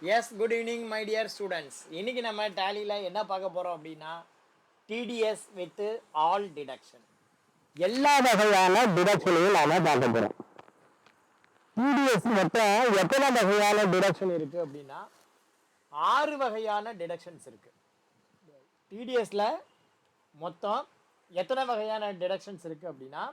S, good evening my dear students. இன்னைக்கு நம்ம டேலியில் என்ன பார்க்க போகிறோம் அப்படின்னா டிடிஎஸ் வித் ஆல் டிடக்ஷன். எல்லா வகையான டிடக்ஷனையும் நாம பார்க்க போறோம். டிடிஎஸ் மொத்தம் எத்தனை வகையான டிடக்ஷன் இருக்குது அப்படின்னா 6 வகையான டிடக்ஷன்ஸ் இருக்குது. டிடிஎஸ்ல மொத்தம் எத்தனை வகையான டிடக்ஷன்ஸ் இருக்குது அப்படின்னா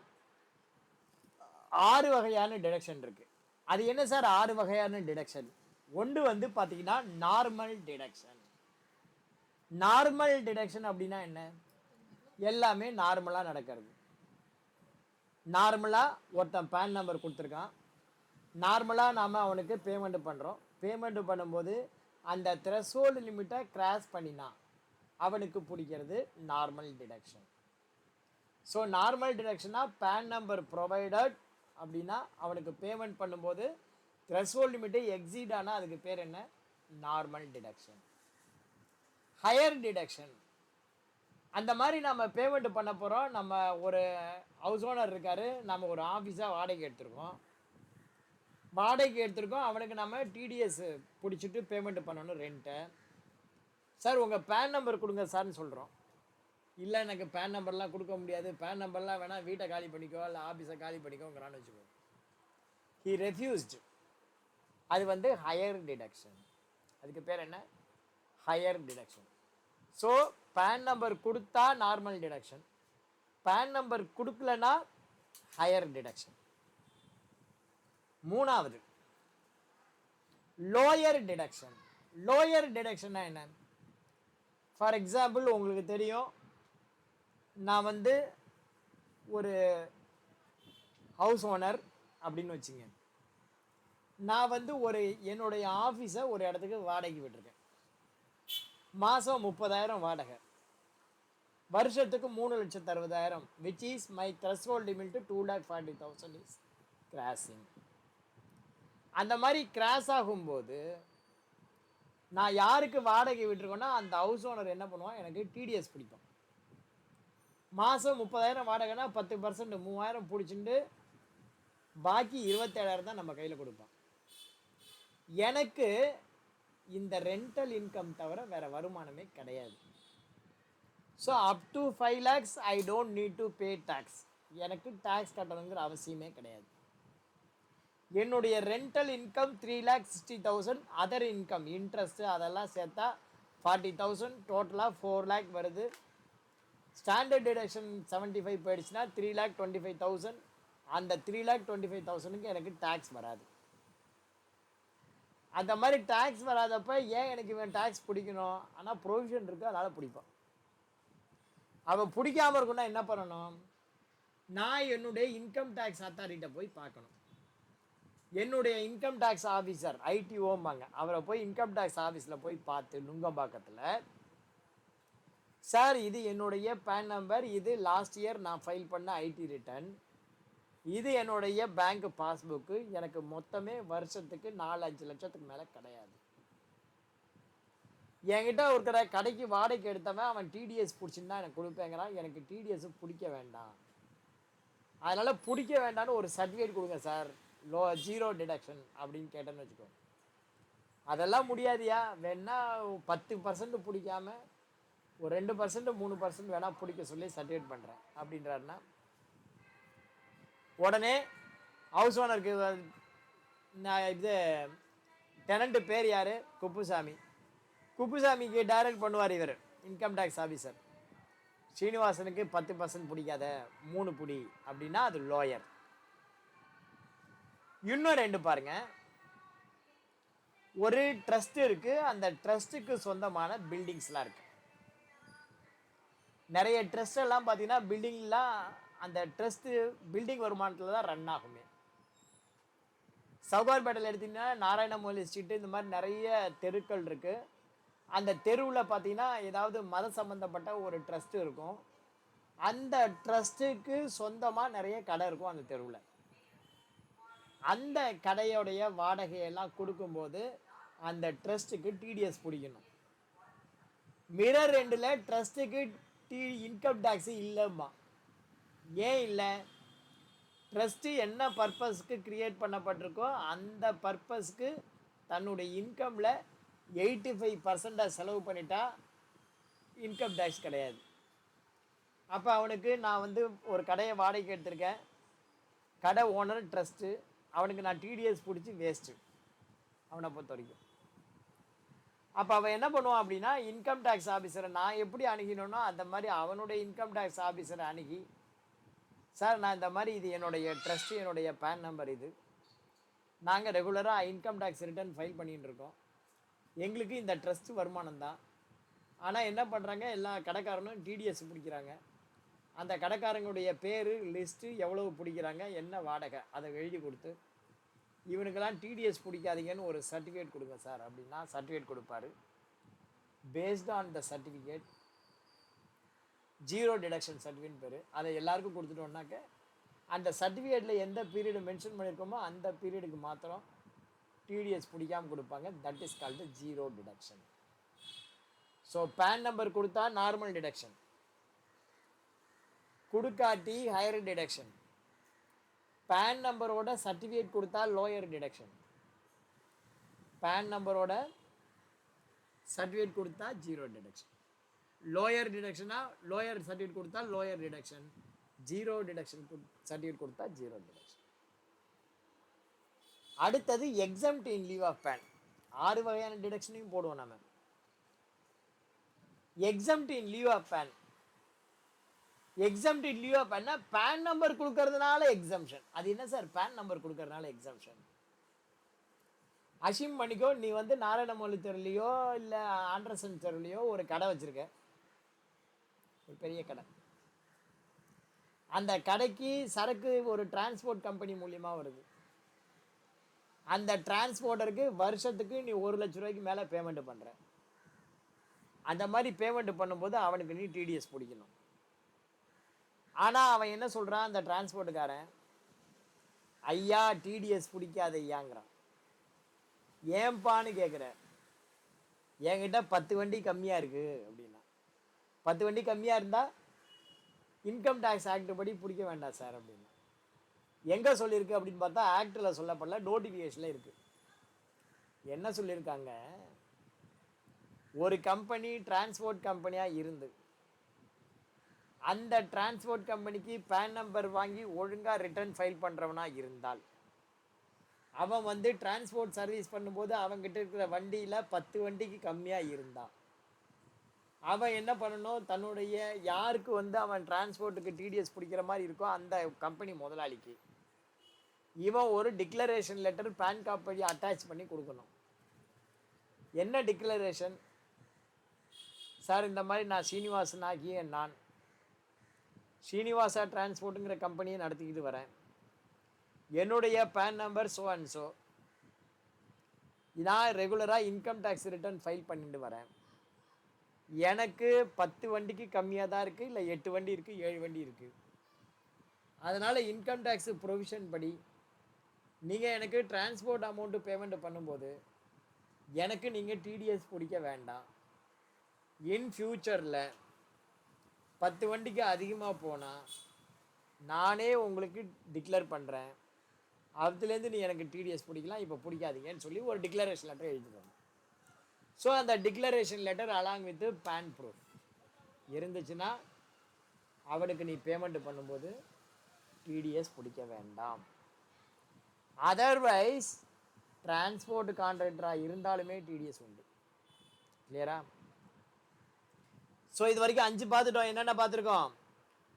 6 வகையான டிடக்ஷன் இருக்குது. அது என்ன சார் 6 வகையான டிடக்ஷன்? ஒன்று வந்து பார்த்தீங்கன்னா நார்மல் டிடக்ஷன். நார்மல் டிடக்ஷன் அப்படின்னா என்ன? எல்லாமே நார்மலாக நடக்கிறது. நார்மலாக ஒருத்தன் பேன் நம்பர் கொடுத்துருக்கான், நார்மலாக நாம் அவனுக்கு பேமெண்ட் பண்ணுறோம். பேமெண்ட் பண்ணும்போது அந்த த்ரெஷோல்டு லிமிட்டை கிராஸ் பண்ணினா அவனுக்கு பிடிக்கிறது நார்மல் டிடக்ஷன். ஸோ நார்மல் டிடக்ஷனாக பேன் நம்பர் ப்ரொவைடட் அப்படின்னா அவனுக்கு பேமெண்ட் பண்ணும்போது த்ரெஷோல்டு லிமிட்டை எக்ஸீட் ஆனால் அதுக்கு பேர் என்ன? Normal deduction. ஹையர் டிடக்ஷன், அந்த மாதிரி நம்ம பேமெண்ட் பண்ண போகிறோம். நம்ம ஒரு ஹவுஸ் ஓனர் இருக்கார், நம்ம ஒரு ஆஃபீஸாக வாடகைக்கு எடுத்திருக்கோம். அவனுக்கு நம்ம டிடிஎஸ் பிடிச்சிட்டு பேமெண்ட் பண்ணணும் ரெண்ட்டை. சார் உங்கள் பேன் நம்பர் கொடுங்க சார்னு சொல்கிறோம். இல்லை எனக்கு பேன் நம்பர்லாம் கொடுக்க முடியாது, பேன் நம்பர்லாம் வேணால் வீட்டை காலி பண்ணிக்கோ இல்லை ஆஃபீஸை காலி பண்ணிக்கோங்கிறான்னு வச்சுக்கோ. He refused. அது வந்து ஹையர் டிடக்ஷன். அதுக்கு பேர் என்ன? Higher deduction. So PAN number கொடுத்தா நார்மல் டிடக்ஷன், பேன் நம்பர் கொடுக்கலனா ஹையர் டிடக்ஷன். மூணாவது லோயர் டிடக்ஷன். லோயர் டிடக்ஷன்னா என்ன? ஃபார் எக்ஸாம்பிள் உங்களுக்கு தெரியும், நான் வந்து ஒரு ஹவுஸ் ஓனர் அப்படின்னு வச்சுங்க. நான் வந்து என்னுடைய ஆஃபீஸை ஒரு இடத்துக்கு வாடகைக்கு விட்டுருக்கேன். மாதம் 30,000 வாடகை, வருஷத்துக்கு 3,60,000, which is my threshold limit 2,40,000 is crossing. அந்த மாதிரி கிராஸ் ஆகும்போது நான் யாருக்கு வாடகை விட்டுருக்கோன்னா அந்த ஹவுஸ் ஓனர் என்ன பண்ணுவான், எனக்கு டிடிஎஸ் பிடிக்கும். மாதம் 30,000 வாடகைனா 10% 3,000 பிடிச்சிட்டு பாக்கி 27,000 தான் நம்ம கையில் கொடுப்பான். எனக்கு இந்த ரெண்டல் இன்கம் தவிர வேறு வருமானமே கிடையாது. So up to 5 lakhs I don't need to pay tax. எனக்கு டேக்ஸ் கட்டணுங்கிற அவசியமே கிடையாது. என்னுடைய rental income 3,60,000, other income interest அதெல்லாம் சேர்த்தா 40,000, டோட்டலாக 4 lakh வருது. ஸ்டாண்டர்ட் டிடக்ஷன் 75 போயிடுச்சுன்னா 3,25,000. அந்த 3,25,000க்கு எனக்கு டேக்ஸ் வராது. அந்த மாதிரி டேக்ஸ் வராதப்ப ஏன் எனக்கு இவன் டேக்ஸ் பிடிக்கணும்? ஆனால் ப்ரொவிஷன் இருக்குது, அதனால் பிடிப்பான். அவன் பிடிக்காமல் இருக்குன்னா என்ன பண்ணணும்? நான் என்னுடைய இன்கம் டேக்ஸ் அத்தாரிட்ட போய் பார்க்கணும். என்னுடைய இன்கம் டேக்ஸ் ஆஃபீஸர் ஐடிஓம்பாங்க, அவரை போய் இன்கம் டேக்ஸ் ஆஃபீஸில் போய் பார்த்து நுங்கம்பாக்கத்தில், சார் இது என்னுடைய பேன் நம்பர், இது லாஸ்ட் இயர் நான் ஃபைல் பண்ண ஐடி ரிட்டர்ன், இது என்னுடைய பேங்க் பாஸ்புக்கு, எனக்கு மொத்தமே வருஷத்துக்கு 4-5 லட்சத்துக்கு மேலே கிடையாது. என்கிட்ட ஒருத்தர கடைக்கு வாடகைக்கு எடுத்தவன் அவன் டிடிஎஸ் பிடிச்சிருந்தா எனக்கு கொடுப்பேங்கிறான். எனக்கு டிடிஎஸ் பிடிக்க வேண்டாம், அதனால் பிடிக்க வேண்டாம்னு ஒரு சர்டிஃபிகேட் கொடுங்க சார், ஜீரோ டிடக்ஷன் அப்படின்னு கேட்டேன்னு வச்சுக்கோ. அதெல்லாம் முடியாதியா, வேணா 10% பிடிக்காம ஒரு 2% 3% வேணால் பிடிக்க சொல்லி சர்டிஃபிகேட் பண்ணுறேன் அப்படின்றாருன்னா உடனே ஹவுஸ் ஓனருக்கு இது டெனண்ட்டு பேர் யார்? குப்புசாமி. குப்புசாமிக்கு டைரக்ட் பண்ணுவார் இவர் இன்கம் டேக்ஸ் ஆஃபீஸர். ஸ்ரீனிவாசனுக்கு 10% பிடிக்காத 3 பிடி அப்படின்னா அது லோயர். இன்னும் 2 பாருங்க. ஒரு ட்ரஸ்ட் இருக்குது, அந்த ட்ரஸ்ட்டுக்கு சொந்தமான பில்டிங்ஸ்லாம் இருக்குது. நிறைய ட்ரஸ்ட் எல்லாம் பார்த்தீங்கன்னா பில்டிங்லாம் அந்த ட்ரஸ்ட்டு பில்டிங் வருமானத்தில் தான் ரன் ஆகுமே. சவுகார்பேட்டையில் எடுத்திங்கன்னா நாராயணமூர்த்தி ஸ்ட்ரீட்டு, இந்த மாதிரி நிறைய தெருக்கள் இருக்குது. அந்த தெருவில் பார்த்தீங்கன்னா ஏதாவது மத சம்மந்தப்பட்ட ஒரு ட்ரஸ்ட்டு இருக்கும். அந்த ட்ரஸ்ட்டுக்கு சொந்தமாக நிறைய கடை இருக்கும் அந்த தெருவில். அந்த கடையோடைய வாடகையெல்லாம் கொடுக்கும்போது அந்த ட்ரஸ்ட்டுக்கு டிடிஎஸ் பிடிக்கணும். மிரர் 2ல் ட்ரஸ்ட்டுக்கு இன்கம் டேக்ஸு இல்லைம்மா. ஏன் இல்லை? ட்ரஸ்ட்டு என்ன பர்பஸ்க்கு க்ரியேட் பண்ணப்பட்டிருக்கோ அந்த பர்பஸ்க்கு தன்னுடைய இன்கமில் 85% செலவு பண்ணிட்டா இன்கம் டேக்ஸ் கிடையாது. அப்போ அவனுக்கு நான் வந்து ஒரு கடையை வாடகைக்கு எடுத்திருக்கேன், கடை ஓனர் ட்ரஸ்ட்டு, அவனுக்கு நான் டிடிஎஸ் பிடிச்சி வேஸ்ட்டு அவனை பொறுத்த வரைக்கும். அப்போ அவன் என்ன பண்ணுவான் அப்படின்னா, இன்கம் டேக்ஸ் ஆஃபீஸரை நான் எப்படி அணுகினோனோ அந்த மாதிரி அவனுடைய இன்கம் டேக்ஸ் ஆஃபீஸரை அணுகி, சார் நான் இந்த மாதிரி இது என்னுடைய ட்ரஸ்ட்டு, என்னுடைய பேன் நம்பர் இது, நாங்கள் ரெகுலராக இன்கம் டேக்ஸ் ரிட்டர்ன் ஃபைல் பண்ணிகிட்டு இருக்கோம், எங்களுக்கு இந்த ட்ரஸ்ட்டு வருமானம் தான், ஆனால் என்ன பண்ணுறாங்க எல்லா கடைக்காரனும் டிடிஎஸ் பிடிக்கிறாங்க, அந்த கடைக்காரங்களுடைய பேர் லிஸ்ட்டு எவ்வளவு பிடிக்கிறாங்க என்ன வாடகை அதை எழுதி கொடுத்து, இவனுக்கெல்லாம் டிடிஎஸ் பிடிக்காதீங்கன்னு ஒரு சர்டிஃபிகேட் கொடுங்க சார் அப்படின்னா சர்டிஃபிகேட் கொடுப்பாரு. Based on the certificate zero deduction certificate பேர், அதை எல்லாருக்கும் கொடுத்துட்டோம்னாக்க அந்த சர்டிஃபிகேட்டில் எந்த பீரியடு மென்ஷன் பண்ணியிருக்கோமோ அந்த பீரியடுக்கு மாத்திரம் டிடிஎஸ் பிடிக்காமல் கொடுப்பாங்க. That is called zero deduction. So PAN number கொடுத்தா நார்மல் டிடக்ஷன், கொடுக்காட்டி ஹையர் டிடக்ஷன், பேன் நம்பரோட சர்டிஃபிகேட் கொடுத்தா லோயர் டிடக்ஷன், பேன் நம்பரோட சர்டிஃபிகேட் கொடுத்தா ஜீரோ டிடக்ஷன், லோயர் டிடக்ஷனா லோயர் சர்டிஃபிகேட் கொடுத்தா lower deduction, zero deduction certificate கொடுத்தா ஜீரோ டிடக்ஷன். அடுத்தது exempt in lieu of PAN. 6 வகையான டிடக்ஷனையும் போடுவோம் நம்ம. Exempt in lieu of PAN, exempt in lieu of பேன்னா பேன் நம்பர் கொடுக்கறதுனால எக்ஸம்ஷன். அது என்ன சார் பேன் நம்பர் கொடுக்கறதுனால எக்ஸம்ஷன்? அசிம் பண்ணிக்கோ, நீ வந்து நாராயணமௌலி தெருலையோ இல்லை ஆண்டர்சன் தெருலையோ ஒரு கடை வச்சிருக்க, ஒரு பெரிய கடை. அந்த கடைக்கு சரக்கு ஒரு டிரான்ஸ்போர்ட் கம்பெனி மூலியமா வருது. அந்த டிரான்ஸ்போர்ட்டருக்கு வருஷத்துக்கு நீ 1 லட்ச ரூபாய்க்கு மேலே பேமெண்ட் பண்ணுற. அந்த மாதிரி பேமெண்ட் பண்ணும்போது அவனுக்கு நீ டிடிஎஸ் பிடிக்கணும். ஆனால் அவன் என்ன சொல்கிறான், அந்த டிரான்ஸ்போர்ட்டுக்காரன், ஐயா டிடிஎஸ் பிடிக்காத ஐயாங்கிறான். ஏன்பான்னு கேட்குற, என்கிட்ட 10 வண்டி கம்மியாக இருக்குது அப்படின்னா, 10 வண்டி கம்மியாக இருந்தால் இன்கம் டேக்ஸ் ஆக்ட் படி பிடிக்க வேண்டாம் சார் அப்படின்னா. எங்கே சொல்லியிருக்கு அப்படின்னு பார்த்தா ஆக்டில் சொல்லப்படல, நோட்டிஃபிகேஷனில் இருக்குது. என்ன சொல்லியிருக்காங்க, ஒரு கம்பெனி டிரான்ஸ்போர்ட் கம்பெனியாக இருந்து அந்த டிரான்ஸ்போர்ட் கம்பெனிக்கு பேன் நம்பர் வாங்கி ஒழுங்காக ரிட்டர்ன் ஃபைல் பண்ணுறவனா இருந்தால், அவன் வந்து டிரான்ஸ்போர்ட் சர்வீஸ் பண்ணும்போது அவங்ககிட்ட இருக்கிற வண்டியில் 10 வண்டிக்கு கம்மியாக இருந்தான், அவன் என்ன பண்ணணும், தன்னுடைய யாருக்கு வந்து அவன் டிரான்ஸ்போர்ட்டுக்கு டிடிஎஸ் பிடிக்கிற மாதிரி இருக்கோ அந்த கம்பெனி முதலாளிக்கு இவன் ஒரு declaration letter PAN copy attach பண்ணி கொடுக்கணும். என்ன டிக்ளரேஷன், சார் இந்த மாதிரி நான் சீனிவாசன் ஆகிய நான் ஸ்ரீனிவாசா டிரான்ஸ்போர்ட்டுங்கிற கம்பெனியை நடத்திக்கிட்டு வரேன், என்னுடைய PAN number so and so, நான் ரெகுலராக இன்கம் டேக்ஸ் ரிட்டர்ன் ஃபைல் பண்ணிட்டு வரேன், எனக்கு 10 வண்டிக்கு கம்மியாக தான் இருக்குது, இல்லை 8 வண்டி இருக்குது, 7 வண்டி இருக்குது, அதனால் இன்கம் டேக்ஸு ப்ரொவிஷன் படி நீங்கள் எனக்கு டிரான்ஸ்போர்ட் அமௌண்ட்டு பேமெண்ட் பண்ணும்போது எனக்கு நீங்கள் டிடிஎஸ் பிடிக்க வேண்டாம். இன் ஃப்யூச்சரில் 10 வண்டிக்கு அதிகமாக போனால் நானே உங்களுக்கு டிக்ளேர் பண்ணுறேன், அதுலேருந்து நீ எனக்கு டிடிஎஸ் பிடிக்கலாம், இப்போ பிடிக்காதீங்கன்னு சொல்லி ஒரு டிக்ளரேஷன் லெட்டர் எழுதிடுவாங்க. ஸோ அந்த declaration letter along with PAN proof இருந்துச்சுன்னா அவனுக்கு நீ பேமெண்ட் பண்ணும்போது டிடிஎஸ் பிடிக்க வேண்டாம். அதர்வைஸ் டிரான்ஸ்போர்ட் கான்ட்ராக்டராக இருந்தாலுமே டிடிஎஸ் உண்டு. கிளியரா? ஸோ இது வரைக்கும் 5 பார்த்துட்டோம். என்னென்ன பார்த்துருக்கோம்,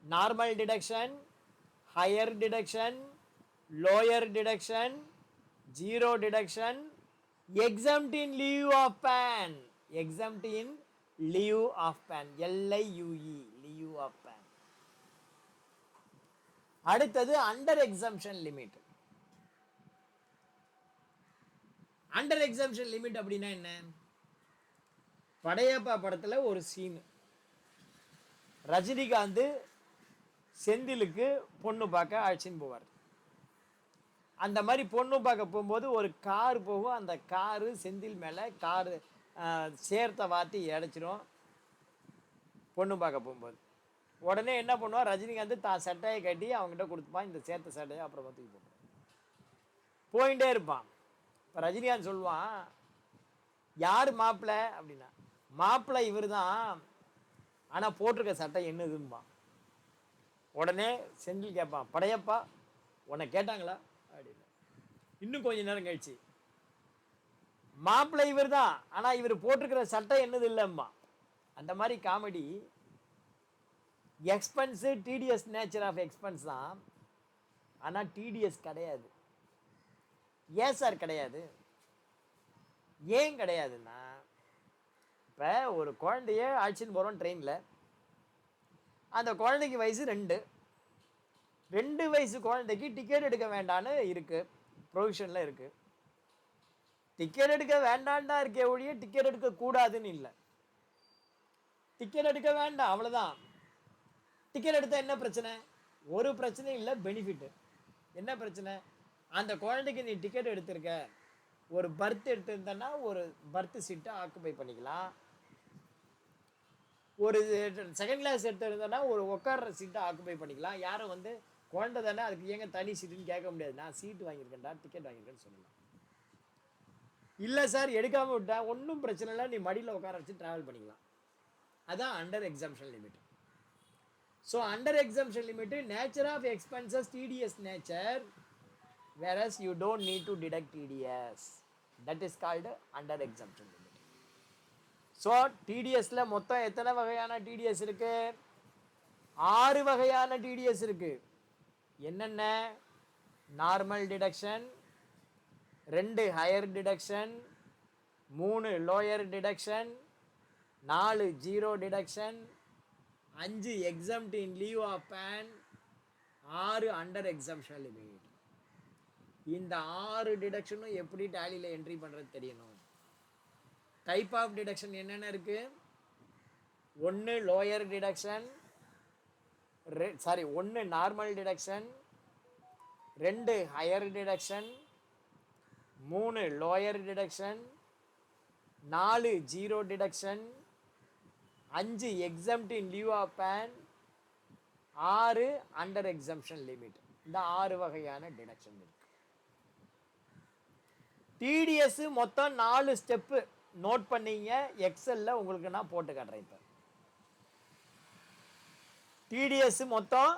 normal deduction, higher deduction, lower deduction, zero deduction, exempt in lieu of PAN, exempt in lieu of PAN, LIUE, lieu of PAN. அடுத்தது under exemption limit. Under exemption limit அப்படின்னா என்ன, படையப்பா படத்தில் ஒரு சீன், ரஜினிகாந்த் செந்திலுக்கு பொண்ணு பார்க்க அழைச்சின்னு போவார். அந்த மாதிரி பொண்ணு பார்க்க போகும்போது ஒரு கார் போகும், அந்த காரு செந்தில் மேலே காரு சேர்த்த வாத்தி இடைச்சிடும். பொண்ணு பார்க்க போகும்போது உடனே என்ன பண்ணுவான், ரஜினிகாந்த் தான் சட்டையை கட்டி அவங்ககிட்ட கொடுத்துப்பான், இந்த சேர்த்த சட்டையை அப்புறம் தூக்கி போட்டுருவான், போயிட்டே இருப்பான். இப்போ ரஜினிகாந்த் சொல்லுவான், யார் மாப்பிள்ளை அப்படின்னா, மாப்பிள்ளை இவர் தான், ஆனால் போட்டிருக்க சட்டை என்னதும்பா. உடனே செந்தில் கேட்பான், படையப்பா உன்னை கேட்டாங்களா அப்படின்னு. இன்னும் கொஞ்ச நேரம் கழிச்சு, மாப்பிள்ளை இவர் தான், ஆனால் இவர் போட்டிருக்கிற சட்டை என்னது இல்லைம்மா. அந்த மாதிரி comedy. Expense TDS nature of expense தான், ஆனால் டிடிஎஸ் கிடையாது. ஏன் சார் கிடையாது? ஏன் கிடையாதுன்னா, இப்போ ஒரு குழந்தைய அழைச்சின்னு போகிறோம் ட்ரெயினில், அந்த குழந்தைக்கு வயசு 2 வயசு குழந்தைக்கு டிக்கெட் எடுக்க வேண்டான்னு இருக்குது, ப்ரொவிஷனில் இருக்குது. டிக்கெட் எடுக்க வேண்டான்னு தான் இருக்கே ஒழிய டிக்கெட் எடுக்கக்கூடாதுன்னு இல்லை. டிக்கெட் எடுக்க வேண்டாம், அவ்வளோதான். டிக்கெட் எடுத்தால் என்ன பிரச்சனை? ஒரு பிரச்சனை இல்லை, பெனிஃபிட்டு. என்ன பிரச்சனை? அந்த குழந்தைக்கு நீ டிக்கெட் எடுத்திருக்க, ஒரு பர்த் எடுத்திருந்தனா ஒரு பர்த் சீட்டை ஆக்குபை பண்ணிக்கலாம், ஒரு செகண்ட் கிளாஸ் எடுத்திருந்தனா ஒரு உட்கார்ற சீட்டை ஆக்குபை பண்ணிக்கலாம். யாரும் வந்து குழந்தை தானே அதுக்கு ஏங்க தனி சீட்டுன்னு கேட்க முடியாது. நான் சீட்டு வாங்கியிருக்கேன்டா, டிக்கெட் வாங்கியிருக்கேன்னு சொல்லலாம். இல்லை சார் எடுக்காமல் விட்டேன், ஒன்றும் பிரச்சனை இல்லை, நீ மடியில் உட்கார வச்சு ட்ராவல் பண்ணிக்கலாம். அதான் under exemption limit. So under exemption limit, nature of expenses TDS nature, whereas you don't need to deduct TDS. That is called under exemption limit. So TDSல மொத்தம் எத்தனை வகையான TDS இருக்கு? 6 வகையான TDS இருக்கு. என்னென்ன? Normal deduction, 2 higher deduction, 3 lower deduction, 4 zero deduction, 5 exempt in lieu of PAN, 6 under exemption limit. இந்த 6 டிடக்ஷனும் எப்படி டேலியில் entry பண்ணுறது தெரியணும். டைப் ஆஃப் டிடக்ஷன் என்னென்ன இருக்கு? 1 lower deduction, 1 normal deduction, 2 higher deduction, 3 lower deduction, 4 zero deduction, 5 exempt in lieu of PAN, 6 under exemption limit. இந்த 6 வகையான deduction இருக்கு. TDS மொத்தம் 4 ஸ்டெப்பு நோட் பண்ணீங்க. எக்ஸல்ல உங்களுக்கு நான் போட்டு காட்டுறேன். இப்போ டிடிஎஸ் மொத்தம்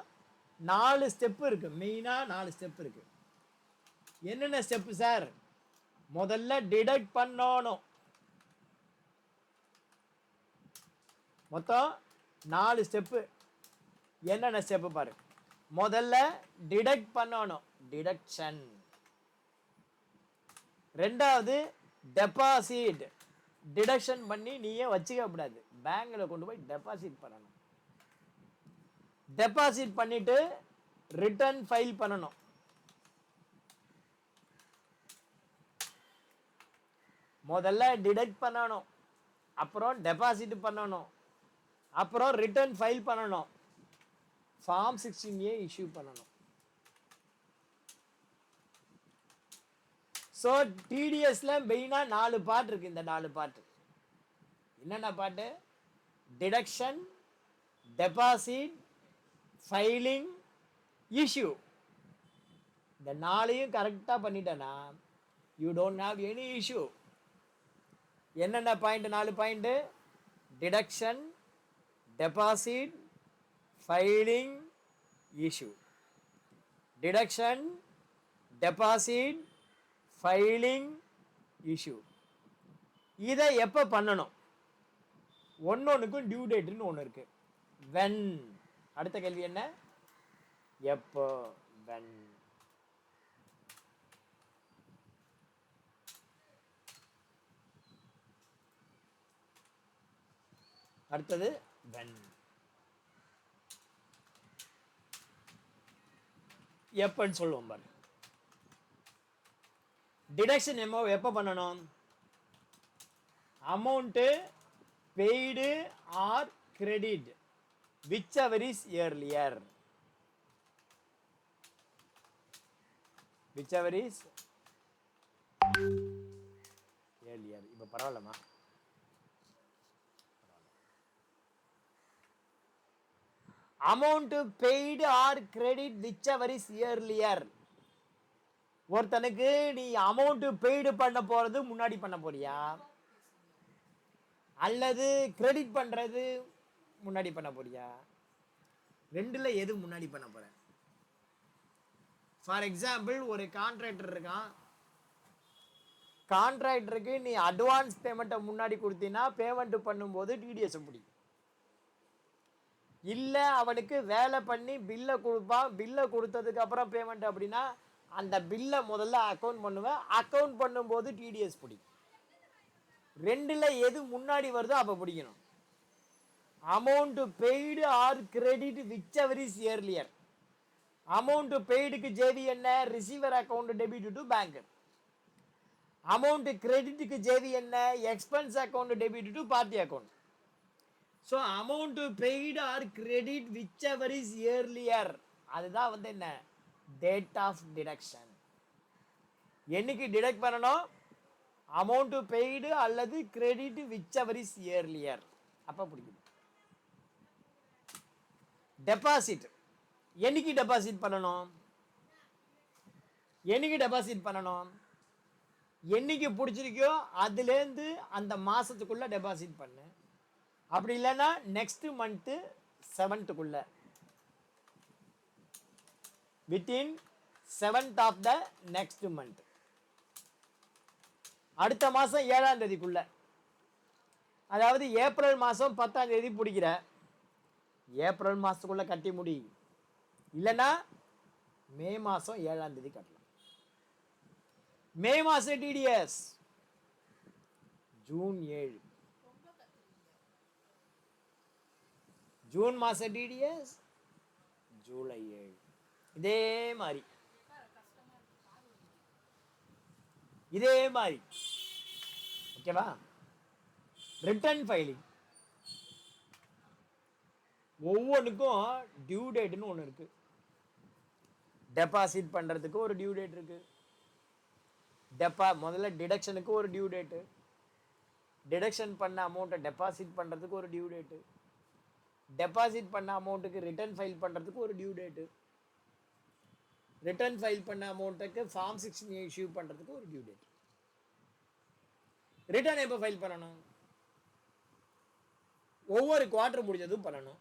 4 ஸ்டெப்பு இருக்கு. மெயினாக 4 ஸ்டெப் இருக்கு. என்னென்ன ஸ்டெப்பு சார்? முதல்ல டிடக்ட் பண்ணணும். மொத்தம் 4 ஸ்டெப்பு. என்னென்ன ஸ்டெப்பு பாரு. முதல்ல டிடக்ட் பண்ணணும், டிடக்ஷன். ரெண்டாவது டெபாசிட், டிடக்ஷன் பண்ணி நீயே வச்சுக்க கூடாது, பேங்க்ல கொண்டு போய் டெபாசிட் பண்ணணும். டெபாசிட் பண்ணிட்டு ரிட்டர்ன் ஃபைல் பண்ணணும். முதல்ல டிடக்ட் பண்ணணும், அப்புறம் டெபாசிட் பண்ணணும், அப்புறம் ரிட்டர்ன் ஃபைல் பண்ணணும், ஃபார்ம் 16A இஷ்யூ பண்ணணும். ஸோ டிடிஎஸ்ல மெயினாக 4 பார்ட் இருக்கு. இந்த 4 பார்ட் என்னென்ன part? Deduction, deposit, filing, issue. இந்த 4ஐயும் கரெக்டாக பண்ணிட்டேன்னா you don't have any issue. என்னென்ன point? 4 point: deduction, deposit, filing, issue. Deduction, deposit, filing, issue. இதை எப்போ பண்ணணும்? ஒன்னொன்றுக்கும் டியூ டேட்னு ஒன்று இருக்கு. வென். அடுத்த கேள்வி என்ன? எப்போ? வென். அடுத்தது வென். எப்பன்னு சொல்லுவோம் பாரு. டிடக்ஷன் எப்போ பண்ணணும்? Amount paid or credit whichever is earlier. Which ever is earlier. இப்போ பரவாயில்லம்மா. Amount paid or credit whichever is earlier. ஒருத்தனுக்கு நீ அமௌண்ட் பெய்டு பண்ண போறது முன்னாடி பண்ண போறியா, அல்லது கிரெடிட் பண்ணுறது முன்னாடி பண்ண போறியா? ரெண்டில் எது முன்னாடி பண்ண போற? ஃபார் எக்ஸாம்பிள் ஒரு கான்ட்ராக்டர் இருக்கான், கான்ட்ராக்டருக்கு நீ அட்வான்ஸ் பேமெண்ட்டை முன்னாடி கொடுத்தீங்கன்னா பேமெண்ட் பண்ணும்போது டிடிஎஸ் பிடிக்கும். இல்லை அவனுக்கு வேலை பண்ணி பில்லை கொடுப்பான், பில்லை கொடுத்ததுக்கு அப்புறம் பேமெண்ட் அப்படின்னா அந்த பில்லை முதல்ல அக்கௌண்ட் பண்ணுவேன், அக்கௌண்ட் பண்ணும்போது டிடிஎஸ் பிடிக்கும். ரெண்டில் எது முன்னாடி வருதோ அப்போ பிடிக்கணும். Amount paid or credit whichever is earlier. Amount பெய்டுக்கு ஜேவி என்ன? Receiver account debit to banker. Amount கிரெடிட்டுக்கு ஜேவி என்ன? Expense account debit to party account. So amount paid or credit whichever is earlier, அதுதான் வந்து என்ன? Date of deduction. என்னைக்கு deduct பண்ணணும்? Amount paid அல்லது credit whichever is earlier, அப்போ பிடிக்கும். டெபாசிட் என்னைக்கு டெபாசிட் பண்ணணும்? என்னைக்கு டெபாசிட் பண்ணணும்? என்னைக்கு பிடிச்சிருக்கோ அதுலேருந்து அந்த மாதத்துக்குள்ளே டெபாசிட் பண்ணு. அப்படி இல்லைன்னா next month 7th within 7th of the next month. அடுத்த மாதம் 7ஆம் தேதிக்குள்ள, அதாவது ஏப்ரல் மாதம் 10ஆம் தேதி பிடிக்கிற, ஏப்ரல் மாதத்துக்குள்ளே கட்டி முடி. இல்லைன்னா மே மாதம் 7ஆம் தேதி கட்டலாம். மே மாதம் டிடிஎஸ் ஜூன் 7, ஜூன் மாதம் டிடிஎஸ் ஜூலை 7. இதே மாதிரி ஓகேவா? ரிட்டர்ன் ஃபைலிங் ஒவ்வொன்றுக்கும் டியூ டேட்னு ஒன்று இருக்கு. டெபாசிட் பண்ணுறதுக்கு ஒரு டியூ டேட் இருக்கு. முதல்ல டிடக்ஷனுக்கு ஒரு டியூ டேட்டு, டிடக்ஷன் பண்ண அமௌண்ட்டை டெபாசிட் பண்ணுறதுக்கு ஒரு டியூ டேட்டு, டெபாசிட் பண்ண அமௌண்ட்டுக்கு ரிட்டர்ன் ஃபைல் பண்ணுறதுக்கு ஒரு டியூ டேட்டு, ரிட்டர்ன் ஃபைல் பண்ண அமௌண்ட்டுக்கு ஃபார்ம் 16 இஷ்யூ பண்ணுறதுக்கு ஒரு டியூ டேட். ரிட்டர்ன் எப்போ ஃபைல் பண்ணணும்? ஒவ்வொரு குவார்டர் முடிஞ்சதும் பண்ணணும்.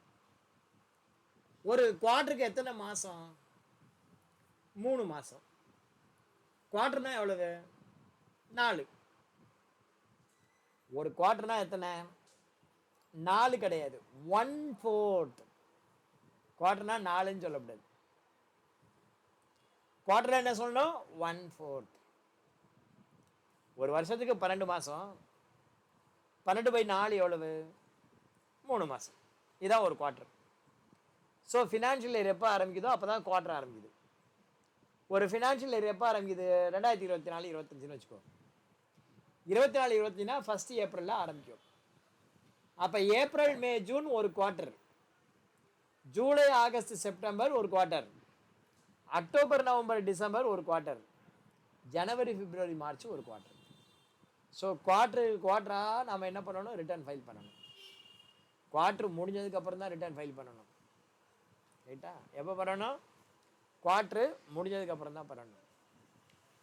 ஒரு குவார்டருக்கு எத்தனை மாதம்? 3 மாதம். குவார்டர்னா எவ்வளவு? 4. ஒரு குவார்டர்னா எத்தனை? 4 கிடையாது, 1/4. குவார்டர்னா 4ன்னு சொல்லக்கூடாது. குவார்டர் என்ன சொல்லணும்? 1/4. ஒரு வருஷத்துக்கு 12 மாதம். 12/4 எவ்வளவு? 3 மாதம். இதுதான் ஒரு குவார்டர். ஸோ ஃபினான்ஷியல் இயர் எப்போ ஆரம்பிக்குதோ அப்போ தான் குவார்டர் ஆரம்பிக்குது. ஒரு ஃபினான்ஷியல் இயர் எப்போ ஆரம்பிக்குது? 2024-25 வச்சுக்கோ. 24-25 1 ஏப்ரலில் ஆரம்பிக்கும். அப்போ ஏப்ரல் மே ஜூன் ஒரு குவார்டர், ஜூலை ஆகஸ்ட் செப்டம்பர் ஒரு குவார்டர், அக்டோபர் நவம்பர் டிசம்பர் ஒரு குவார்டர், ஜனவரி பிப்ரவரி மார்ச் ஒரு குவார்டர். ஸோ குவார்டராக நம்ம என்ன பண்ணணும்? ரிட்டர்ன் ஃபைல் பண்ணணும். குவார்டர் முடிஞ்சதுக்கப்புறம் தான் ரிட்டர்ன் ஃபைல் பண்ணணும். ரைட்டா? எப்போ பண்ணணும்? குவார்டரு முடிஞ்சதுக்கப்புறம் தான் பண்ணணும்.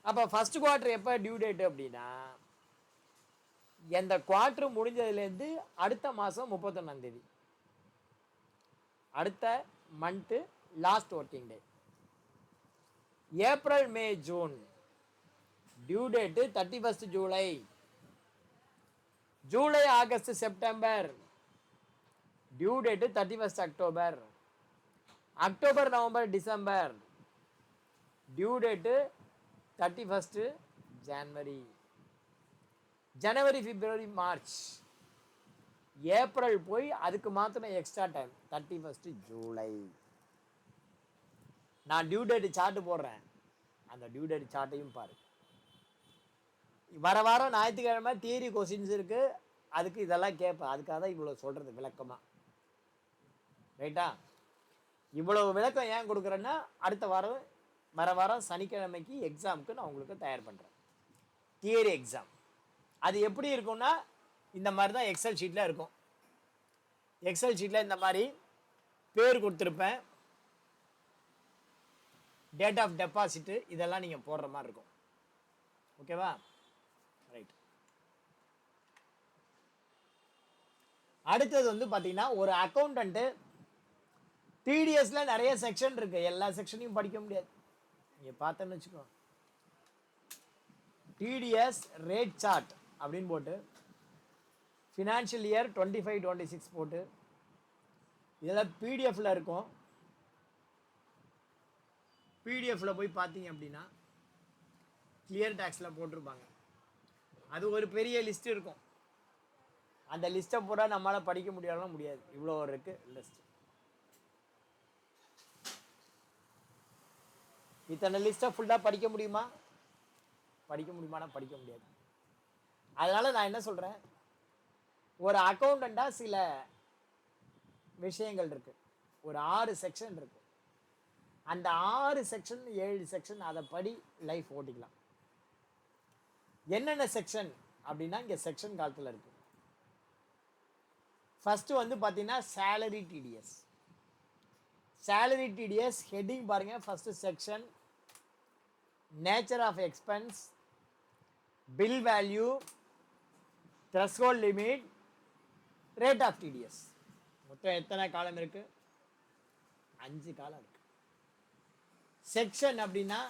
அப்போ ஃபர்ஸ்ட் குவார்டர் எப்போ டியூ டேட்டு அப்படின்னா, எந்த குவார்டர் முடிஞ்சதுலேருந்து அடுத்த மாதம் 31ஆம் தேதி, அடுத்த month last working day. April May June due date 31 July. July August September due date 31 October. October November December due date 31 January. January February March. April போய் அதுக்கு மாத்திரம் எக்ஸ்ட்ரா டைம் 31 ஜூலை. நான் டியூ டேட் சார்ட் போடுறேன், அந்த due date சார்ட்டையும் பாரு. வர வாரம் ஞாயிற்றுக்கிழமை தியரி கொஸ்டின்ஸ் இருக்கு, அதுக்கு இதெல்லாம் கேட்பேன். அதுக்காக தான் இவ்வளோ சொல்றது விளக்கமா. ரைட்டா? இவ்வளவு விளக்கம் ஏன் கொடுக்குறேன்னா, அடுத்த வாரம் வர வாரம் சனிக்கிழமைக்கு எக்ஸாமுக்கு நான் உங்களுக்கு தயார் பண்ணுறேன், தியரி எக்ஸாம். அது எப்படி இருக்கும்னா, இந்த மாதிரி தான் எக்ஸல் ஷீட்டில் இருக்கும். எக்ஸல் ஷீட்டில் இந்த மாதிரி பேர் கொடுத்துருப்பேன், டேட் ஆஃப் டெபாசிட்டு, இதெல்லாம் நீங்கள் போடுற மாதிரி இருக்கும். ஓகேவா? ரைட். அடுத்தது வந்து பார்த்தீங்கன்னா ஒரு அக்கௌண்டன்ட்டு டிடிஎஸ்ல நிறைய செக்ஷன் இருக்கு, எல்லா செக்ஷனையும் படிக்க முடியாது. நீங்க பார்த்தேன்னு வச்சுக்கோ, டிடிஎஸ் ரேட் சார்ட் அப்படின்னு போட்டு ஃபினான்ஷியல் இயர் 25-26 போட்டு இதெல்லாம் பிடிஎஃப்ல இருக்கும். பிடிஎஃப்ல போய் பார்த்தீங்க அப்படின்னா கிளியர் டேக்ஸில் போட்டிருப்பாங்க. அது ஒரு பெரிய லிஸ்ட் இருக்கும். அந்த லிஸ்ட்டை பூரா நம்மளால் படிக்க முடியாதுன்னா முடியாது, இவ்வளோ இருக்கு லிஸ்ட். இத்தனை லிஸ்ட்டை ஃபுல்லாக படிக்க முடியுமா? படிக்க முடியுமானா படிக்க முடியாது. அதனால நான் என்ன சொல்கிறேன், ஒரு அக்கௌண்டண்ட்டாக சில விஷயங்கள் இருக்கு, ஒரு 6 செக்ஷன் இருக்கு. அந்த 6 செக்ஷன் 7 செக்ஷன் அதை படி லைஃப் ஓட்டிக்கலாம். என்னென்ன செக்ஷன் அப்படின்னா இங்கே செக்ஷன் காலத்தில் இருக்கு. ஃபர்ஸ்ட் வந்து பார்த்தீங்கன்னா salary TDS. Salary TDS heading பாருங்க. First section nature of expense, bill value, threshold limit, rate of TDS. மொத்தம் எத்தனை காலம் இருக்கு? 5 காலம் இருக்கு. செக்ஷன் அப்படின்னா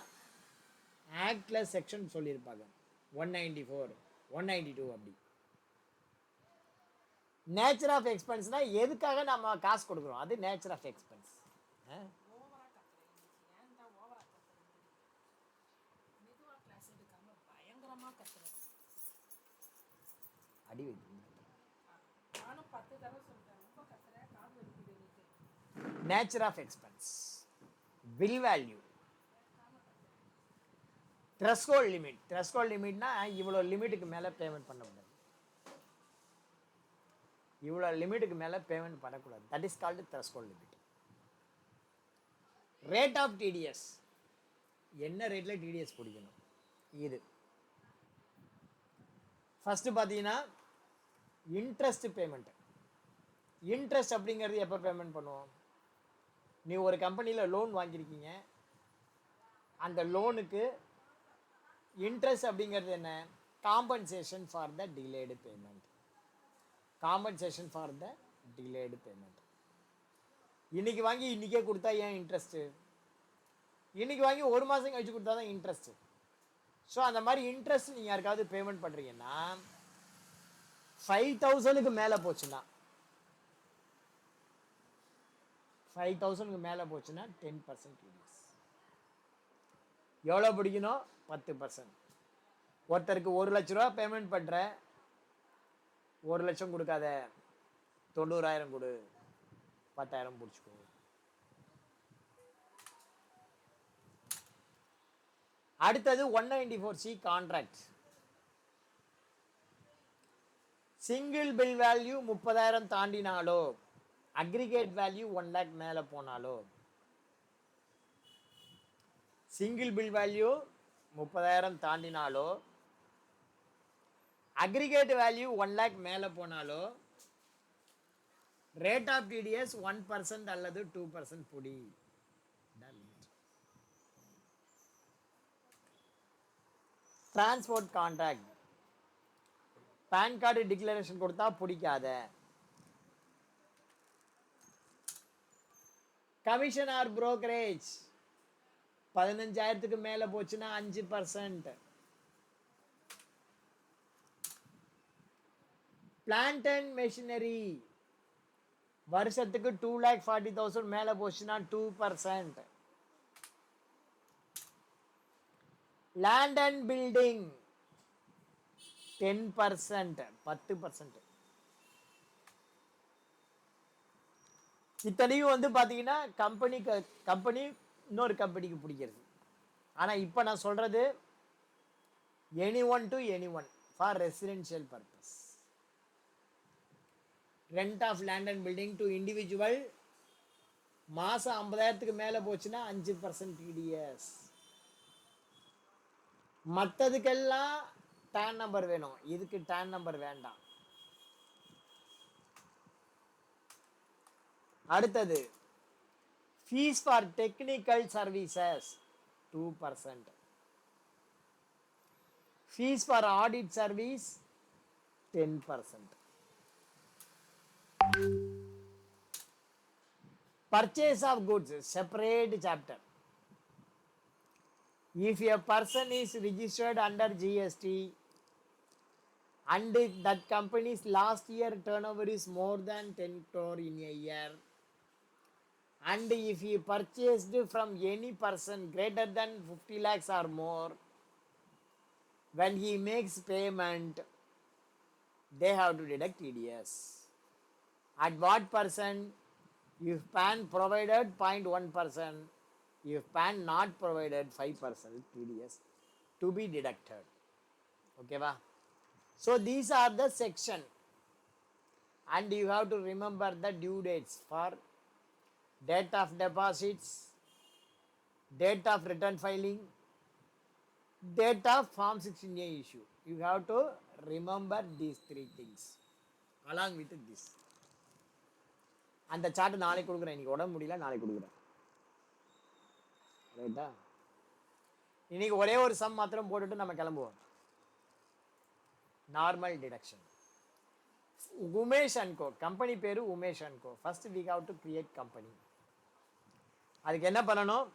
ஆக்ட்ல செக்ஷன் சொல்லியிருப்பாங்க, 194, 192 அப்படி. நேச்சர் ஆஃப் எக்ஸ்பென்ஸ்னா எதுக்காக நம்ம காசு கொடுக்குறோம், அது நேச்சர் ஆஃப் எக்ஸ்பென்ஸ். அடி nature of expense, bill value, threshold limit. Threshold லிமிட்னா இவ்வளோ லிமிட்டுக்கு மேலே பேமெண்ட் பண்ண முடியாது, இவ்வளோ லிமிட்டுக்கு மேலே பேமெண்ட் பண்ணக்கூடாது. That is called threshold limit. Rate of TDS, என்ன ரேட்டில் டிடிஎஸ் பிடிக்கணும் இது. ஃபர்ஸ்ட் பார்த்தீங்கன்னா இன்ட்ரெஸ்ட் பேமெண்ட். இன்ட்ரெஸ்ட் அப்படிங்கிறது எப்போ பேமெண்ட் பண்ணுவோம்? நீ ஒரு கம்பெனியில் லோன் வாங்கியிருக்கீங்க, அந்த லோனுக்கு இன்ட்ரெஸ்ட் அப்படிங்கிறது என்ன? Compensation for the delayed payment. Compensation for the delayed payment. இன்னைக்கு வாங்கி இன்னைக்கே கொடுத்தா ஏன் இன்ட்ரெஸ்ட்டு? இன்னைக்கு வாங்கி ஒரு மாதம் கழிச்சு கொடுத்தா தான் இன்ட்ரெஸ்ட்டு. ஸோ அந்த மாதிரி இன்ட்ரெஸ்ட் நீங்கள் யாருக்காவது பேமெண்ட் பண்ணுறீங்கன்னா 5,000க்கு மேலே போச்சுன்னா, 5,000க்கு மேலே போச்சுன்னா 10% டிடிஎஸ். எவ்வளோ பிடிக்கணும்? 10%. ஒருத்தருக்கு 1 லட்ச ரூபா பேமெண்ட் பண்ணுற, 1 லட்சம் கொடுக்காத, 90,000 கொடு, 10,000 பிடிச்சிக்கோ. அடுத்தது 194C contract. Single bill value 30,000 தாண்டினாலோ, அக்ரிகேட் வேல்யூ 1 lakh மேலே போனாலோ, சிங்கிள் பில் வேல்யூ 30,000 தாண்டினாலோ, அக்ரிகேட் வேல்யூ 1 lakh மேலே போனாலோ, ரேட் ஆஃப் டிடிஎஸ் 1% அல்லது 2% புடி. Transport contract, PAN card declaration கொடுத்தா பிடிக்காத. கமிஷன் ஆர் புரோக்கரேஜ் 15,000க்கு மேலே போச்சுன்னா 5%. பிளான்ட் அண்ட் மெஷினரி வருஷத்துக்கு 2,40,000 மேலே போச்சுன்னா 2%. Land and building 10%, 10%. இத்தனையும் வந்து பார்த்தீங்கன்னா கம்பெனி இன்னொரு கம்பெனிக்கு பிடிக்கிறது. ஆனால் இப்போ நான் சொல்றது anyone to anyone for residential purpose. Rent of land and building to individual மாதம் 50,000க்கு மேலே போச்சுன்னா 5% டிடிஎஸ். மற்றதுக்கெல்லாம் டேன் நம்பர் வேணும், இதுக்கு டேன் நம்பர் வேண்டாம். அடுத்தது fees for technical services 2%. Fees for audit service 10%. Purchase of goods, separate chapter. If a person is registered under GST and that company's last year turnover is more than 10 crore in a year, and if he purchased from any person greater than 50 lakhs or more, when he makes payment, they have to deduct TDS. At what percent? If PAN provided 0.1%, if PAN not provided 5% TDS to be deducted. Okay, va? So these are the section, and you have to remember the due dates for date of deposits, date of return filing, date of Form 16A issue. You have to remember these three things along with this. அந்த chart நாளைக்கு கொடுக்குறேன், இன்னைக்கு உடம்பு முடியல, நாளைக்கு கொடுக்குறேன். ரைட்டா? இன்னைக்கு ஒரே ஒரு சம் மாத்திரம் போட்டுட்டு நம்ம கிளம்புவோம். Normal deduction. Umesh and co, company பேரு Umesh and co. First we have to create company. அதுக்கு என்ன பண்ணணும்?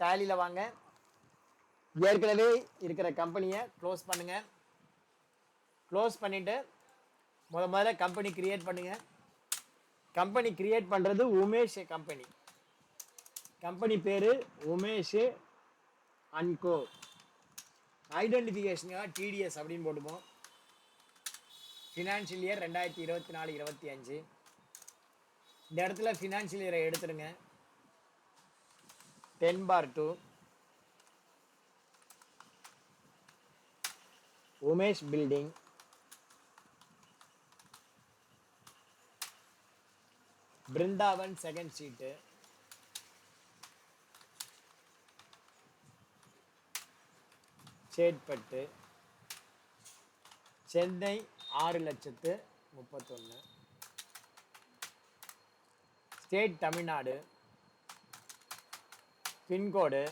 டேலியில் வாங்க, ஏற்கனவே இருக்கிற கம்பெனியை க்ளோஸ் பண்ணுங்க. க்ளோஸ் பண்ணிட்டு முதல்ல கம்பெனி கிரியேட் பண்ணுங்க. கம்பெனி கிரியேட் பண்ணுறது உமேஷ் கம்பெனி. கம்பெனி பேர் உமேஷ் அண்ட் கோ. ஐடென்டிஃபிகேஷனுக்காக டிடிஎஸ் அப்படின்னு போட்டுப்போம். Financial year 2024-25. இந்த இடத்துல ஃபினான்ஷியல் இயரை எடுத்துருங்க. 10/2 Umesh building, Brindavan second street, Chetpet, Chennai 6,31,000, state Tamil Nadu, pincode,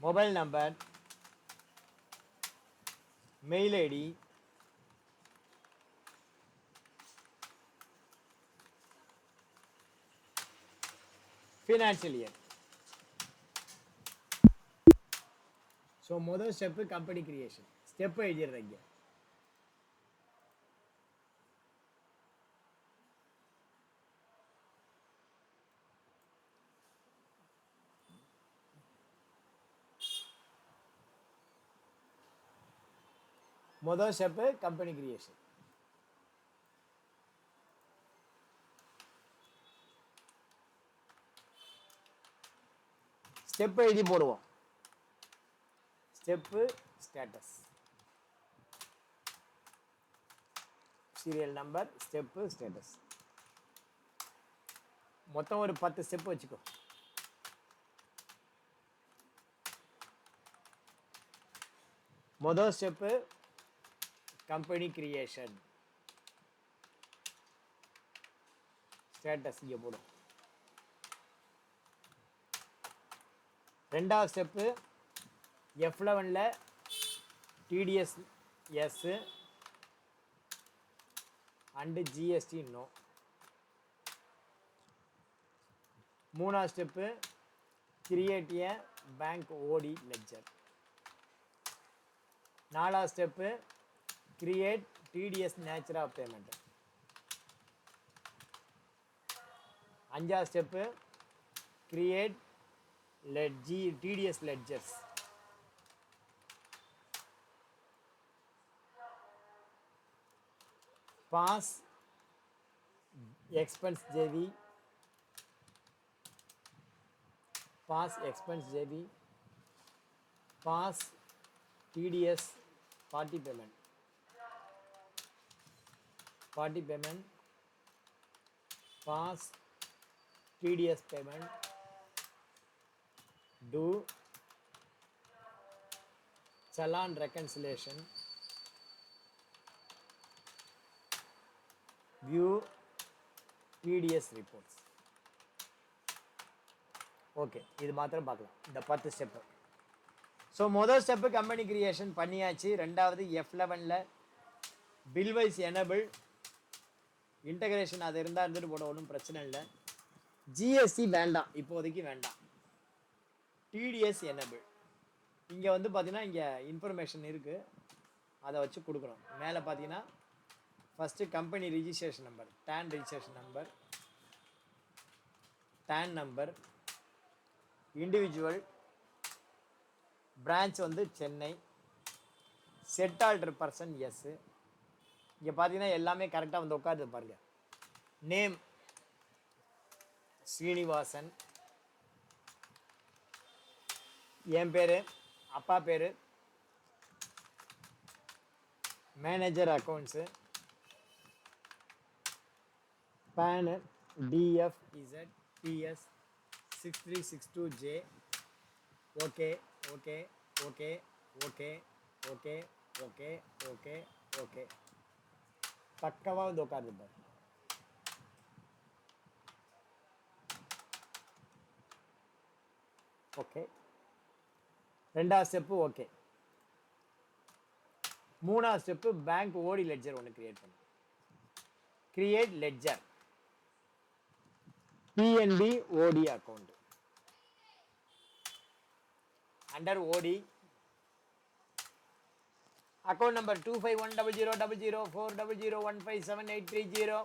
mobile number, mail ID, financial year. So முதல் ஸ்டெப்பு கம்பெனி கிரியேஷன். ஸ்டெப்பு எழுதிடுறீங்க. முதல் ஸ்டெப்பு கம்பெனி கிரியேஷன். ஸ்டெப்பு எழுதி போடுவோம். Step status, serial number, step status. மொத்தம் ஒரு 10 ஸ்டெப் வச்சுக்கோ. முதல் ஸ்டெப்பு கம்பெனி கிரியேஷன். ஸ்டேட்டஸ் இங்கே போடும். ரெண்டாவது step F11 TDS yes and GST no. மூணாவது step create a bank OD ledger. நாலாவது step create TDS nature of payment. அஞ்சாவது step create TDS ledgers. Pass expense JV, pass expense JV, pass TDS party payment, pass TDS payment, do challan reconciliation, view TDS reports. Okay, இது மாத்திரம் பார்க்கலாம் இந்த 10 step. So முதல் step company creation பண்ணியாச்சு. ரெண்டாவது F11 bill wise enable, integration அது இருந்தால் இருந்துட்டு போட ஒன்றும் பிரச்சனை இல்லை. ஜிஎஸ்டி வேண்டாம், இப்போதைக்கு வேண்டாம். TDS enable. இங்கே வந்து பார்த்தீங்கன்னா இங்கே இன்ஃபர்மேஷன் இருக்குது, அதை வச்சு கொடுக்குறோம். மேலே பார்த்தீங்கன்னா first company registration number, TAN registration number, TAN number, individual, branch வந்து Chennai, set alter person yes. இங்கே பார்த்தீங்கன்னா எல்லாமே கரெக்டாக வந்து உட்காருது பாருங்க. நேம் ஸ்ரீனிவாசன், என் பேர், அப்பா பேர், manager accounts, PAN DFZ PS 6362J. Okay okay okay okay okay okay okay okay. பக்கவாக வந்து உட்காருது பாரு. ஓகே, ரெண்டாவது ஸ்டெப்பு ஓகே. மூணாவது ஸ்டெப்பு பேங்க் ஓடி லெட்ஜர் ஒன்று கிரியேட் பண்ணு. Create ledger PNB OD account. Under OD account number 251000004001578330,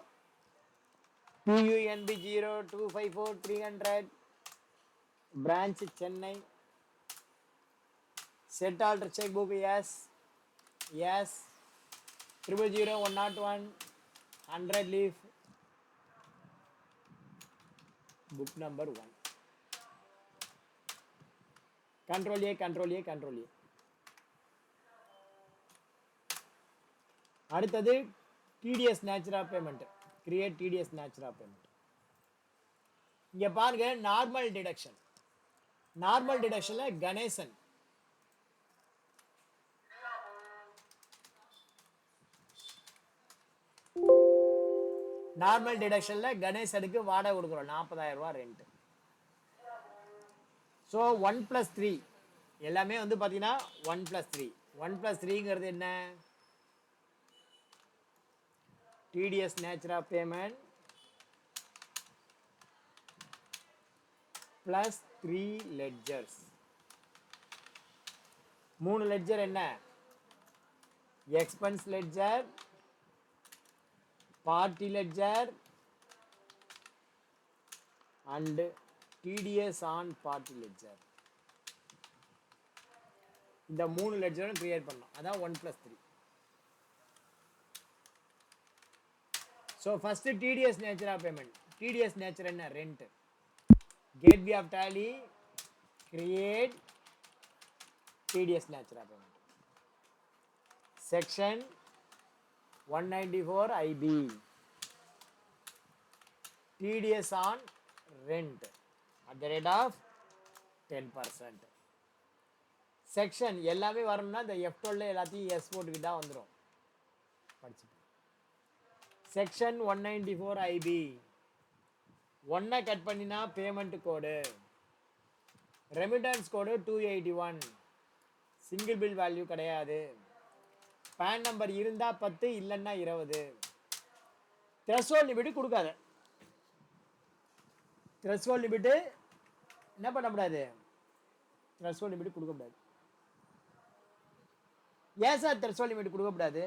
PUNB 0254300, branch Chennai, set alter cheque book yes yes 000101 100 leaf, book number 1. Control A control A control A. அடுத்தது TDS nature of payment. Create TDS nature of payment. இங்க பாருங்க, normal deduction. Normal டிடக்ஷன்ல Ganesan, normal டிடக்ஷன்ல கணேசனுக்கு வாடகை கொடுக்குறோம் 40,000 ரூபாய் rent. So 1+3 எல்லாமே வந்து பார்த்தீங்கன்னா 1+3. 1+3ங்கிறது என்ன? TDS nature of payment plus 3 ledgers. 3 ledger என்ன? Expense ledger, party ledger and TDS on party ledger. இந்த 3 லெட்ஜரும் கிரியேட் பண்ணோம். அதான் 1+3. So first TDS nature of payment. TDS nature என்ன? Rent. Gateway of Tally, create TDS nature of payment. Section 194 IB, TDS on rent at the rate of 10%. Section எல்லாமே வரணும்னா இந்த F12 எல்லாத்தையும் S போட்டுக்கிட்டா வந்துடும். படிச்சு செக்ஷன் 194 IB. 1 கட் பண்ணினா payment கோடு, remittance கோடு 281, single bill value கிடையாது, பேன் நம்பர் இருந்தா 10 இல்லைன்னா 20. த்ரெஷ்ஹோல்ட் லிமிட் கொடுக்காத. த்ரெஷ்ஹோல்ட் லிமிட் என்ன பண்ணக்கூடாது? த்ரெஷ்ஹோல்ட் லிமிட் கொடுக்கக்கூடாது. ஏன் சார் த்ரெஷ்ஹோல்ட் லிமிட் கொடுக்கக்கூடாது?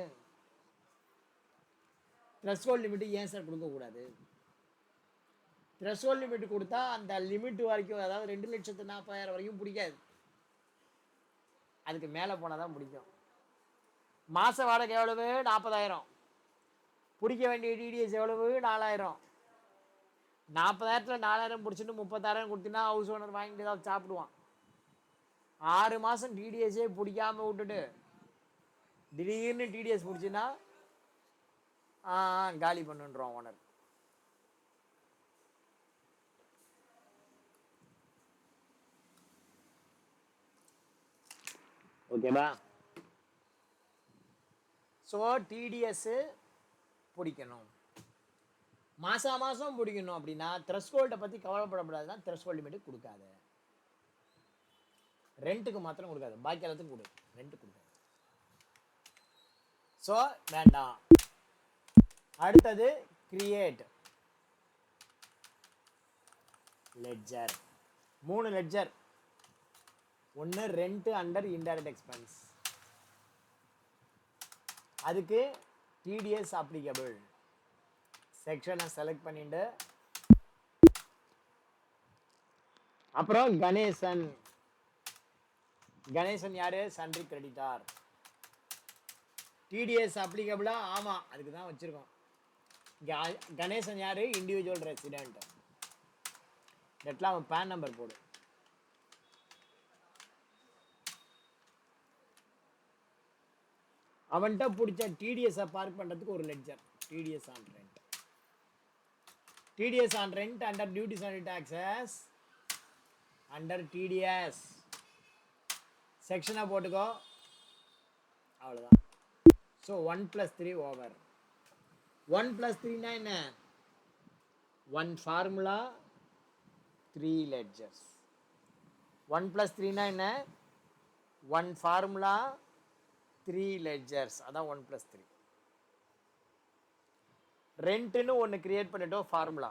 த்ரெஷ்ஹோல்ட் லிமிட் ஏன் சார் கொடுக்கக்கூடாது? த்ரெஷ்ஹோல்ட் லிமிட் கொடுத்தா அந்த லிமிட் வரைக்கும், அதாவது 2,40,000 வரைக்கும் பிடிக்காது. அதுக்கு மேலே போனால் தான் பிடிக்கும். மாத வாடகை எவ்வளவு? 40,000. பிடிக்க வேண்டிய டிடிஎஸ் எவ்வளவு? 4,000. 40,000த்தில் 4,000 பிடிச்சிட்டு 30,000 கொடுத்தீங்கன்னா ஹவுஸ் ஓனர் வாங்கிட்டு தான் சாப்பிடுவான். 6 மாதம் டிடிஎஸே பிடிக்காம விட்டுட்டு திடீர்னு டிடிஎஸ் பிடிச்சின்னா காலி பண்ணுன்றோம் ஓனர். ஓகேவா? ஸோ டிடிஎஸ் பிடிக்கணும், மாதம் பிடிக்கணும். அப்படின்னா த்ரெஷ்ஹோல்டை பற்றி கவலைப்படக்கூடாதுன்னா த்ரெஷ்ஹோல்ட் லிமிட் கொடுக்காது. ரெண்ட்டுக்கு மாத்திரம் கொடுக்காது, பாக்கி எல்லாத்துக்கும் கொடு, ரெண்ட் கொடுக்காது. ஸோ வேண்டாம். அடுத்தது கிரியேட் லெட்ஜர். 3 லெட்ஜர். ஒன்று ரெண்ட் அண்டர் இன்டைரக்ட் எக்ஸ்பென்ஸ், அதுக்கு டிடிஎஸ் அப்ளிகபிள். செக்ஷனை செலக்ட் பண்ணிட்டு அப்புறம் கணேசன். கணேசன் யாரு? Sundry creditor. டிடிஎஸ் அப்ளிகபிளா? ஆமா, அதுக்கு தான் வச்சிருக்கோம். கணேசன் யாரு? Individual resident. இடத்துல அவன் பேன் நம்பர் போடு. அவன்கிட்ட பிடிச்ச டிடிஎஸ் பார்க் பண்றதுக்கு ஒரு ledger, TDS on rent. TDS on rent under duties and taxes, under TDS செக்ஷனை போட்டுக்கோ. அவ்வளோதான். So 1+3 over. 1+3 என்ன? 1 ஃபார்முலா 3 லெட்ஜர்ஸ். 1+3 என்ன? 1 ஃபார்முலா 3 லெட்ஜர்ஸ். அதான் 1+3. ரெண்ட்னு ஒன்று கிரியேட் பண்ணிட்டோம், formula.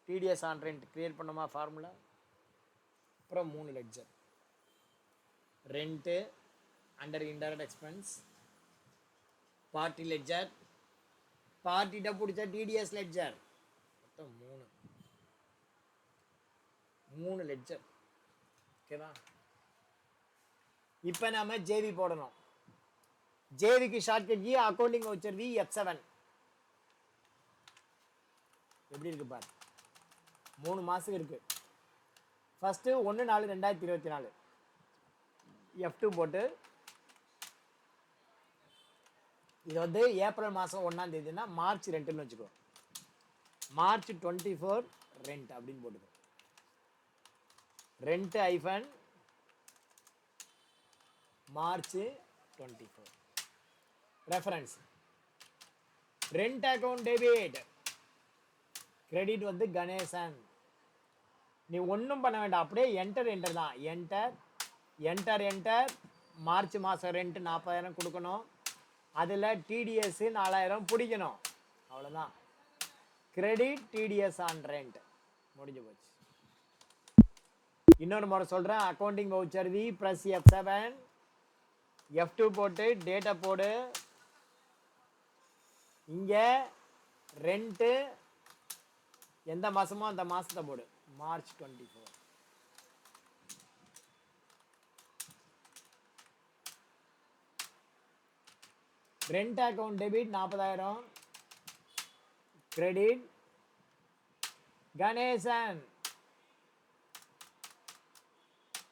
TDS on rent create பண்ணோமா, ஃபார்முலா. அப்புறம் 3 ledger. Rent under indirect expense, party ledger, பார்ட்டிட்ட பிடிச்ச டிடிஎஸ் லெட்ஜர். மொத்தம் 3 லெட்ஜர். ஓகேவா? இப்போ நாம ஜேவி போடணும். ஜேவிக்கு shortcut key accounting voucher V F7. எப்படி இருக்கு பாரு. 3 மாசம் இருக்கு. ஃபர்ஸ்ட் 1/4/2024 F2 போட்டு, இது வந்து ஏப்ரல் மாதம் 1ஆம் தேதினா மார்ச் ரெண்ட்டுன்னு வச்சுக்கோ. மார்ச் 24 ரெண்ட் அப்படின்னு போட்டுக்கோ. Rent hyphen March 24. Reference rent account debit. Credit வந்து கணேசன். நீ ஒன்றும் பண்ண வேண்டாம், அப்படியே என்டர் தான். என்டர் மார்ச் மாதம் ரெண்ட் 40,000 கொடுக்கணும். அதில் டிடிஎஸ் 4,000 பிடிக்கணும். அவ்வளோதான். கிரெடிட் டிடிஎஸ் ஆன் ரெண்ட் முடிஞ்சு போச்சு. இன்னொரு முறை சொல்கிறேன். Accounting voucher we plus F7. F2 போட்டு டேட்டா போடு. இங்கே ரெண்ட்டு எந்த மாதமோ அந்த மாதத்தை போடு. March 24. Rent account debit 40,000. Credit Ganesan.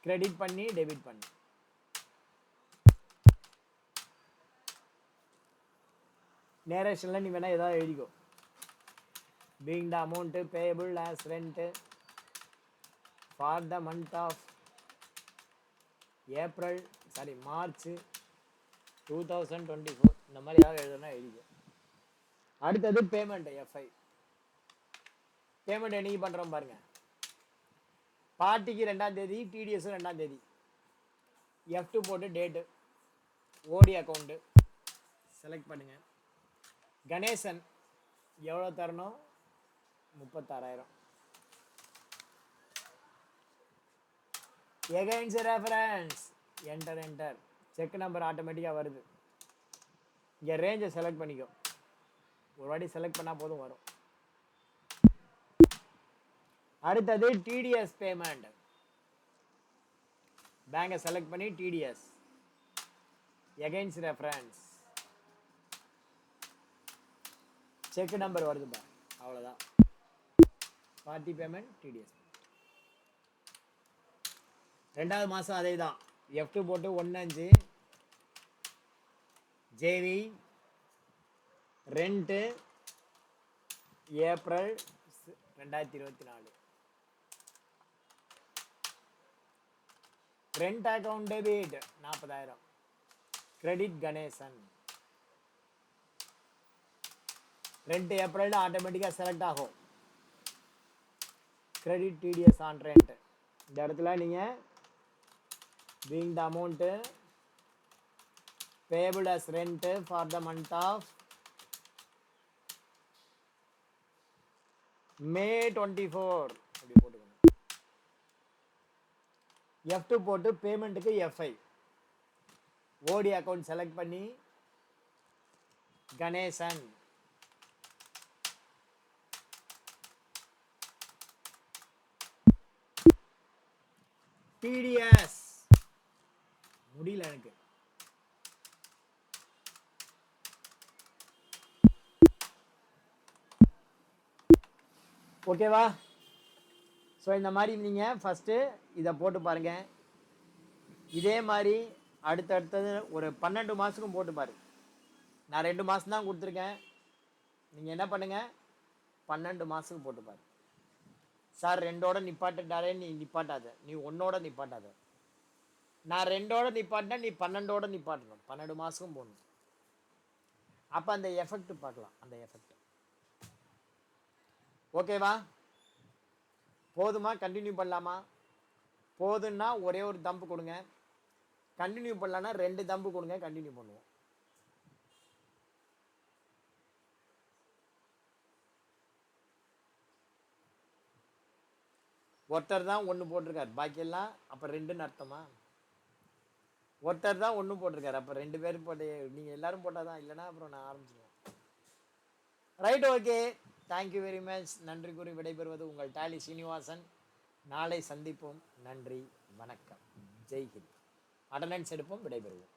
Credit பண்ணி டெபிட் பண்ணி. நேரேஷனில் நீ வேணா ஏதாவது எழுதிக்கோ. being the amount payable as rent for the month of March 2024. இந்த மாதிரி ஏதாவது எழுதுனா எழுதிக்கோ. அடுத்தது பேமெண்ட் F5. பேமெண்ட் என்னைக்கு பண்ணுறோம் பாருங்க. பார்ட்டிக்கு 2ஆம் தேதி, டிடிஎஸ் 2ஆம் தேதி. F2 போட்டு டேட்டு, ஓடி அக்கௌண்ட்டு செலக்ட் பண்ணுங்க. கணேசன் எவ்வளோ தரணும்? 36,000. Against reference enter. Check number ஆட்டோமேட்டிக்காக வருது. இங்கே ரேஞ்சை செலக்ட் பண்ணிக்கோ. ஒரு வாட்டி செலக்ட் பண்ணால் போதும், வரும். அடுத்தது டிடிஎஸ் பேமெண்ட். பேங்கை செலக்ட் பண்ணி TDS against reference cheque number வருதுப்பா. அவ்வளோதான். Party payment TDS. 2வது மாதம் அதே தான். F2 போட்டு 1/5 JV rent April 2024. Rent account debit 40,000. Credit Ganesan. Rent April ஆட்டோமேட்டிக்காக செலக்ட் ஆகும். Credit TDS on rent. இந்த இடத்துல நீங்கள் being the amount payable as rent for the month of May 24. அப்படி போட்டுக்கணும். F2 போட்டு பேமெண்ட்டுக்கு FI. ஓடி அக்கௌண்ட் செலக்ட் பண்ணி கணேசன் TDS முடியல எனக்கு. ஓகேவா? ஸோ இந்த மாதிரி நீங்கள் ஃபஸ்ட்டு இதை போட்டு பாருங்கள். இதே மாதிரி அடுத்தடுத்தது ஒரு 12 மாதத்துக்கும் போட்டு பாரு. நான் 2 மாதம் தான் கொடுத்துருக்கேன். நீங்கள் என்ன பண்ணுங்கள், 12 மாதத்துக்கு போட்டு பாரு. சார் 2ஓட நிப்பாட்டாரே, நீ நிப்பாட்டாத, நீ 1ஓட நிப்பாட்டாத. நான் 2ஓட நிப்பாட்டினா நீ 12ஓட நிப்பாட்டணும். 12 மாதத்துக்கும் போடணும். அப்போ அந்த எஃபெக்ட் பார்க்கலாம், அந்த எஃபெக்ட். ஓகேவா? போதுமா? கண்டினியூ பண்ணலாமா? போதுன்னா ஒரே ஒரு தம்பு கொடுங்க. கண்டினியூ பண்ணலான்னா 2 தம்பு கொடுங்க, கண்டினியூ பண்ணுவோம். ஒருத்தர் தான் 1 போட்டிருக்காரு, பாக்கியெல்லாம் அப்போ 2ன்னு அர்த்தமா? ஒருத்தர் தான் 1 போட்டிருக்காரு, அப்போ 2 பேர் போட்டு நீங்கள் எல்லாரும் போட்டால் தான், இல்லைன்னா அப்புறம் நான் ஆரம்பிச்சிடுவேன். Right, okay, thank you very much. நன்றி கூறி விடைபெறுவது உங்கள் டாலி சீனிவாசன். நாளை சந்திப்போம். நன்றி, வணக்கம், ஜெய்ஹிந்த். அட்டண்டன்ஸ் எடுப்போம், விடைபெறுவோம்.